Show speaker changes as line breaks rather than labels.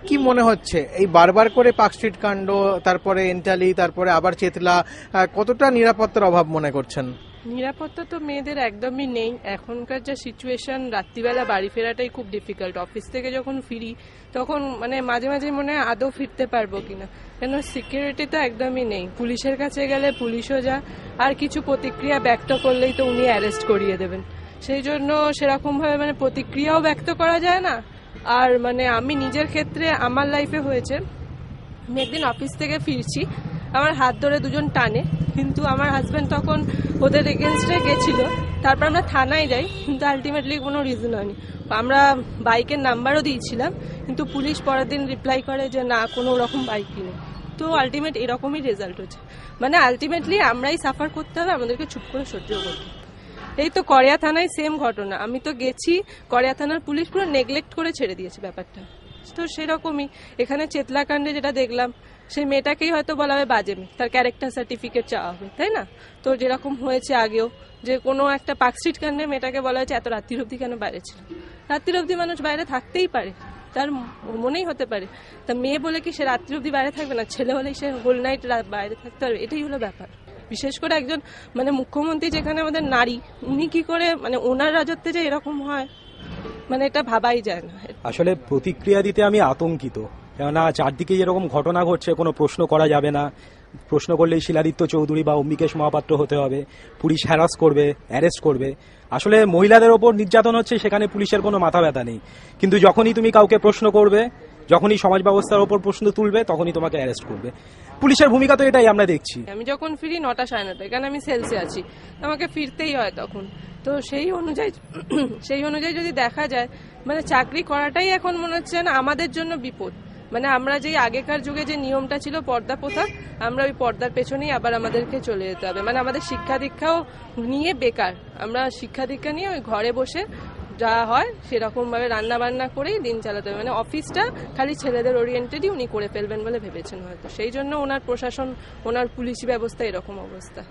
কি মনে হচ্ছে এই বারবার করে পার্কস্ট্রিট কাণ্ড, তারপরে এন্টালি, তারপরে আবার চেতলা, কতটা নিরাপত্তার অভাব মনে করছেন?
নিরাপত্তা তো মেয়েদের একদমই নেই। এখনকার যা সিচুয়েশন, রাত্রিবেলা বাড়ি ফেরাটাই খুব ডিফিকাল্ট। অফিস থেকে যখন ফিরি তখন মানে মাঝে মাঝে মনে হয় আদৌ ফিরতে পারবো কিনা, কেন সিকিউরিটি তো একদমই নেই। পুলিশের কাছে গেলে পুলিশও যা, আর কিছু প্রতিক্রিয়া ব্যক্ত করলেই তো উনি অ্যারেস্ট করিয়ে দেবেন। সেই জন্য সেরকম ভাবে মানে প্রতিক্রিয়াও ব্যক্ত করা যায় না। আর মানে আমি নিজের ক্ষেত্রে আমার লাইফে হয়েছে, আমি একদিন অফিস থেকে ফিরছি, আমার হাত ধরে দুজন টানে, কিন্তু আমার হাজব্যান্ড তখন ওদের এগেনস্টে গেছিল। তারপর আমরা থানায় যাই, কিন্তু আলটিমেটলি কোনো রিজন হয়নি। আমরা বাইকের নাম্বারও দিয়েছিলাম, কিন্তু পুলিশ পরের দিন রিপ্লাই করে যে না, কোনো রকম বাইকই নেই। তো আলটিমেট এরকমই রেজাল্ট হচ্ছে, মানে আলটিমেটলি আমরাই সাফার করতে হবে, আমাদেরকে চুপ করে সহ্য করতে। এই তো কড়িয়া থানায় সেম ঘটনা, আমি তো গেছি, কড়িয়া থানার পুলিশ পুরো নেগলেক্ট করে ছেড়ে দিয়েছে ব্যাপারটা। তো সেরকমই এখানে চেতলাকাণ্ডে যেটা দেখলাম, সেই মেয়েটাকেই হয়তো বলা হবে বাজে মেয়ে, তার ক্যারেক্টার সার্টিফিকেট চাওয়া হবে, তাই না? তো যেরকম হয়েছে আগেও, যে কোনো একটা পার্কস্ট্রিট কাণ্ডে মেয়েটাকে বলা হয়েছে এত রাত্রির অবধি কেন বাইরে ছিল। রাত্রির অবধি মানুষ বাইরে থাকতেই পারে, তার মনেই হতে পারে। তা মেয়ে বলে কি সে রাত্রি অবধি বাইরে থাকবে না? ছেলে হলেই সে হোল নাইট বাইরে থাকতে পারবে? এটাই হলো ব্যাপার। বিশেষ করে একজন মানে মুখ্যমন্ত্রী, যেখানে আমাদের নারী, উনি কি করে মানে ওনার রাজত্বে যে এরকম হয়, মানে এটা ভাবাই যায় না।
আসলে প্রতিক্রিয়া দিতে আমি আতঙ্কিত, কেননা চারদিকে যেরকম ঘটনা ঘটছে কোনো প্রশ্ন করা যাবে না। প্রশ্ন করলেই শিলাদিত্য চৌধুরী বা অম্বিকেশ মহাপাত্র হতে হবে, পুলিশ হ্যারাস করবে, অ্যারেস্ট করবে। আসলে মহিলাদের ওপর নির্যাতন হচ্ছে, সেখানে পুলিশের কোনো মাথা ব্যথা নেই। কিন্তু যখনই তুমি কাউকে প্রশ্ন করবে, যখনই সমাজ ব্যবস্থার ওপর প্রশ্ন তুলবে, তখনই তোমাকে অ্যারেস্ট করবে। পুলিশের ভূমিকা তো এটাই আমরা দেখছি।
আমি যখন ফিরি 9টা 9:30, কারণ আমি সেলসে আছি, আমাকে ফিরতেই হয় তখন। তো সেই অনুযায়ী যদি দেখা যায়, মানে চাকরি করাটাই এখন মনে হচ্ছে না আমাদের জন্য বিপদ। মানে আমরা যে আগেকার যুগে যে নিয়মটা ছিল পর্দা প্রথা, আমরা ওই পর্দার পেছনেই আবার আমাদেরকে চলে যেতে হবে। মানে আমাদের শিক্ষা দীক্ষাও নিয়ে বেকার, আমরা শিক্ষা দীক্ষা নিয়ে ওই ঘরে বসে যা হয় সেরকম ভাবে রান্না বান্না করেই দিন চালাতে হবে। মানে অফিসটা খালি ছেলেদের ওরিয়েন্টেডই উনি করে ফেলবেন বলে ভেবেছেন হয়তো, সেই জন্য ওনার প্রশাসন, ওনার পুলিশি ব্যবস্থা এরকম অবস্থা।